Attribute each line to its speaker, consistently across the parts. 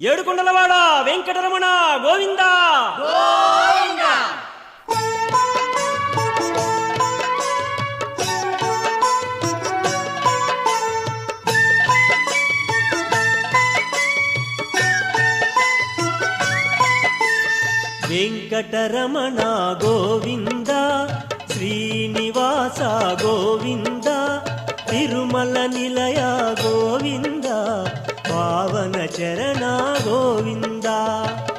Speaker 1: ఏడుకొండలవాడ వెంకటరమణ గోవింద
Speaker 2: గోవింద.
Speaker 1: వెంకటరమణ గోవింద శ్రీనివాస గోవింద తిరుమల నిలయ గోవింద పావన చరణ గోవింద.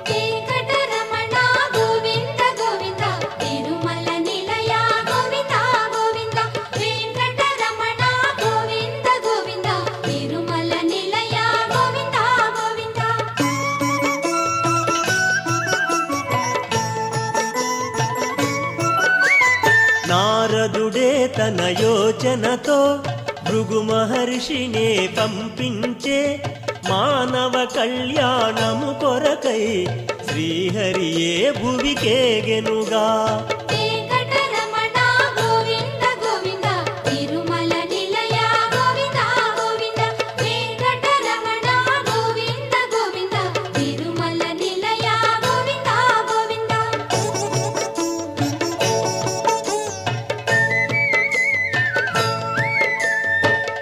Speaker 2: వెంకటరమణ గోవింద గోవింద తిరుమల నిలయ గోవింద గోవింద. వెంకటరమణ గోవింద గోవింద తిరుమల నిలయ గోవింద గోవింద.
Speaker 1: నారదుడే తన యోచనతో భృగు మహర్షినే పంపించే మానవ కళ్యాణము కొరకై శ్రీహరియే భువికేగెనుగా.
Speaker 2: వెంకటరమణ గోవింద గోవింద తిరుమల నిలయ గోవింద గోవింద. వెంకటరమణ గోవింద గోవింద తిరుమల నిలయ గోవింద గోవింద.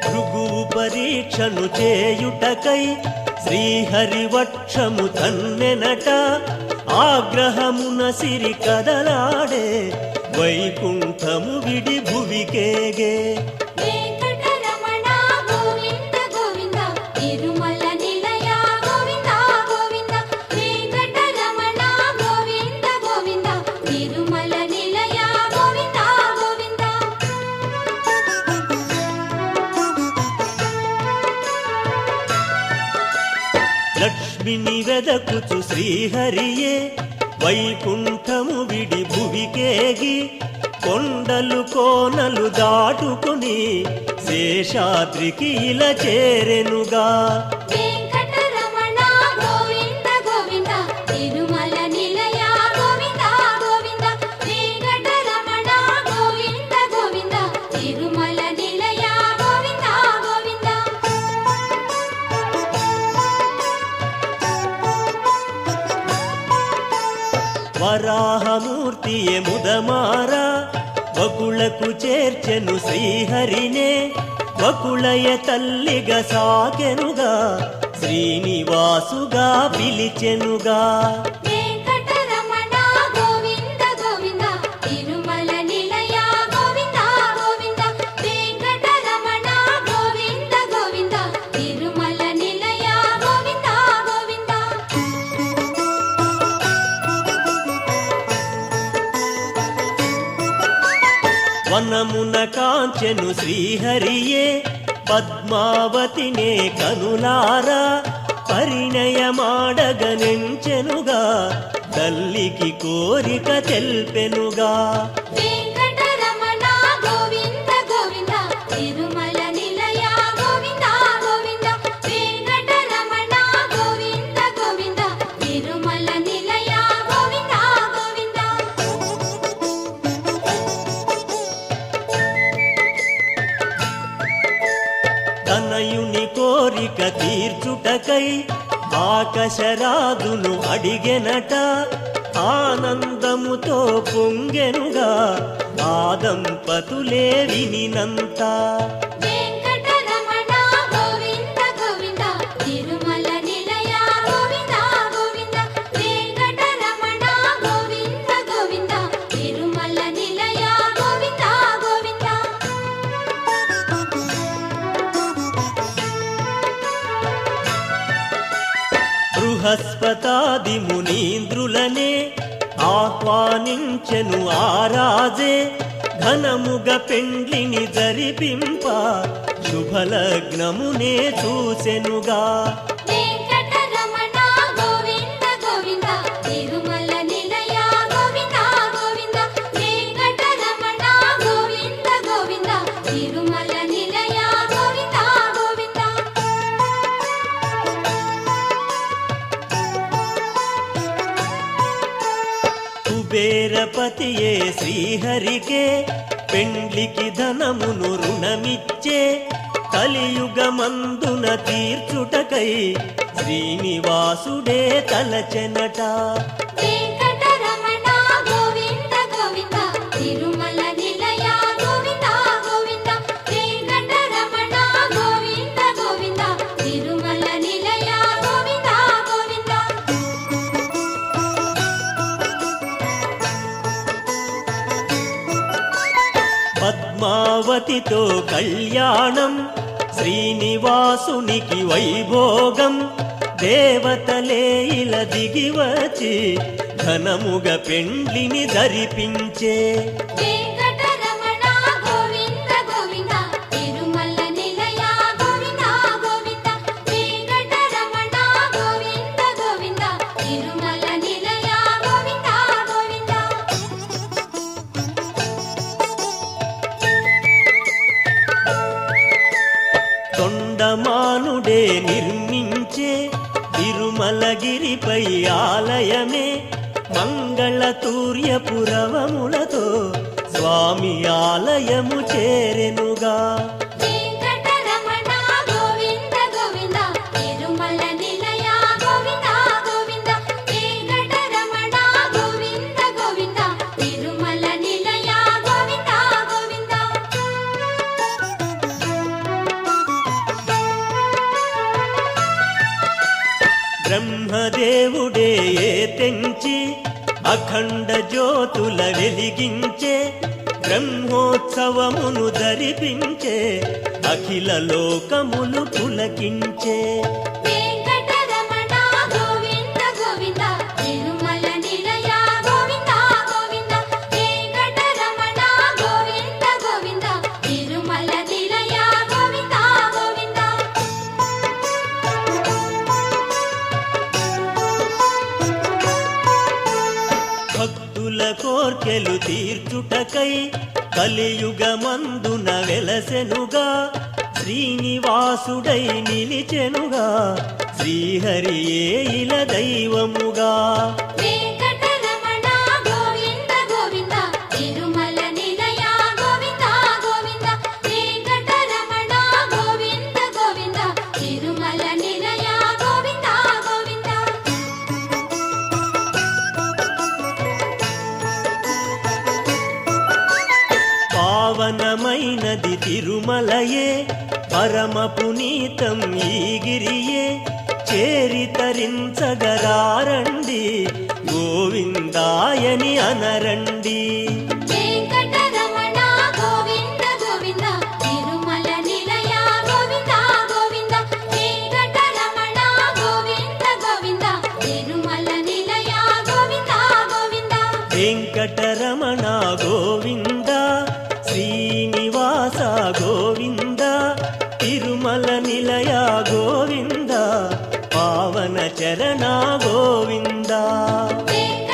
Speaker 1: భృగువు పరీక్షను చేయుటకై శ్రీహరి వక్షము తన్నెనట ఆగ్రహమున సిరి కదలాడే వైకుంఠము విడి భువికేగే.
Speaker 2: వెంకటరమణ గోవింద గోవింద తిరుమల నిలయ గోవింద గోవింద. వెంకటరమణ గోవింద గోవింద తిరుమల నిలయ గోవింద గోవింద.
Speaker 1: లక్ష్మిని వెదకుచు శ్రీహరియే వైకుంఠము విడి భువికేగి కొండలు కోనలు దాటుకుని శేషాద్రికి ఇలా చేరెనుగా.
Speaker 2: వెంకటరమణ గోవింద గోవింద తిరుమల నిలయ గోవింద గోవింద. వెంకటరమణ గోవింద గోవింద తిరుమల నిలయ గోవింద గోవింద.
Speaker 1: వరాహమూర్తియే ముదమారా వకులకు చేర్చెను శ్రీహరినే వకుళయ తల్లిగా సాకెనుగా శ్రీనివాసుగా పిలిచెనుగా.
Speaker 2: వెంకటరమణ గోవింద గోవింద తిరుమల నిలయ గోవింద గోవింద. వెంకటరమణ గోవింద గోవింద తిరుమల నిలయ గోవింద గోవింద.
Speaker 1: వనమున కాంచెను శ్రీహరియే పద్మావతినే కనులారా పరిణయమాడగనెంచెనుగా తల్లికి కోరిక తెల్పెనుగా.
Speaker 2: వెంకటరమణ గోవింద గోవింద తిరుమల నిలయ గోవింద గోవింద. వెంకటరమణ గోవింద గోవింద తిరుమల నిలయ గోవింద గోవింద.
Speaker 1: తనయుని కోరిక తీర్చుటకై ఆకాశరాదును అడిగెనట ఆనందముతో పొంగెనుగా ఆ దంపతులే వినినంత.
Speaker 2: వెంకటరమణ గోవింద గోవింద తిరుమల నిలయ గోవింద గోవింద. వెంకటరమణ గోవింద గోవింద తిరుమల నిలయ గోవింద గోవింద.
Speaker 1: బృహస్పతాది మునీంద్రులనే ఆహ్వానించెను ఆరాజే ఘనముగ పెండ్లిని జరిపింప శుభలగ్నమునే చూసెనుగా.
Speaker 2: వెంకటరమణ గోవింద గోవింద తిరుమల నిలయ గోవింద గోవింద. వెంకటరమణ గోవింద గోవింద తిరుమల నిలయ గోవింద గోవింద.
Speaker 1: కుబేరపతియే శ్రీహరికే పెండ్లికి ధనమును రుణమిచ్చే కలియుగమందున తీర్చుటకై శ్రీనివాసుడే తలచెనట.
Speaker 2: వెంకటరమణ గోవింద గోవింద తిరుమల నిలయ గోవింద గోవింద వెంకటరమణ గోవింద గోవింద తిరుమల నిలయ గోవింద గోవింద.
Speaker 1: పద్మావతితో కళ్యాణం శ్రీనివాసునికి వైభోగం. దేవతలే ఇలా దిగివచి ఘనముగ పెండ్లిని జరిపించే.
Speaker 2: వెంకటరమణ గోవింద గోవింద తిరుమల నిలయ గోవింద గోవింద వెంకటరమణ గోవింద గోవింద తిరుమల నిలయ గోవింద గోవింద.
Speaker 1: తొండమానుడే నిర్మించే తిరుమలగిరిపై ఆలయమే మంగళతూర్యపురవములతో స్వామి ఆలయము చేరెనుగా.
Speaker 2: వెంకటరమణ గోవింద గోవింద తిరుమల నిలయ గోవింద గోవింద వెంకటరమణ గోవింద గోవింద తిరుమల నిలయ గోవింద గోవింద.
Speaker 1: బ్రహ్మదేవుడే తెంచి అఖండ జ్యోతుల వెలిగించే. బ్రహ్మోత్సవమును ధరిపించే అఖిల లోకములు పులకించే.
Speaker 2: వెంకటరమణ గోవింద గోవింద తిరుమల నిలయ గోవింద గోవింద వెంకటరమణ గోవింద గోవింద తిరుమల నిలయ గోవింద గోవింద.
Speaker 1: భక్తుల కోర్కెలు తీర్చుటకై కలియుగమందున వెలసెనుగా. శ్రీనివాసుడై నిలిచెనుగా శ్రీహరియే ఇల దైవముగా.
Speaker 2: వెంకటరమణ గోవింద గోవింద తిరుమల నిలయ గోవింద గోవింద వెంకటరమణ గోవింద గోవింద తిరుమల నిలయ గోవింద గోవింద.
Speaker 1: పావనమైనది తిరుమలయే పరమ పునీతం ఈ గిరియే. చేరి తరించగరారండి గోవిందాయని అనరండి.
Speaker 2: వెంకటరమణ గోవింద గోవింద తిరుమల నిలయ గోవింద గోవింద వెంకటరమణ గోవింద గోవింద తిరుమల నిలయ గోవింద గోవింద.
Speaker 1: వెంకటరమణ గోవింద శ్రీనివాస గోవింద తిరుమల నిలయ గోవింద పావన చరణ గోవింద.
Speaker 2: వెంకటరమణ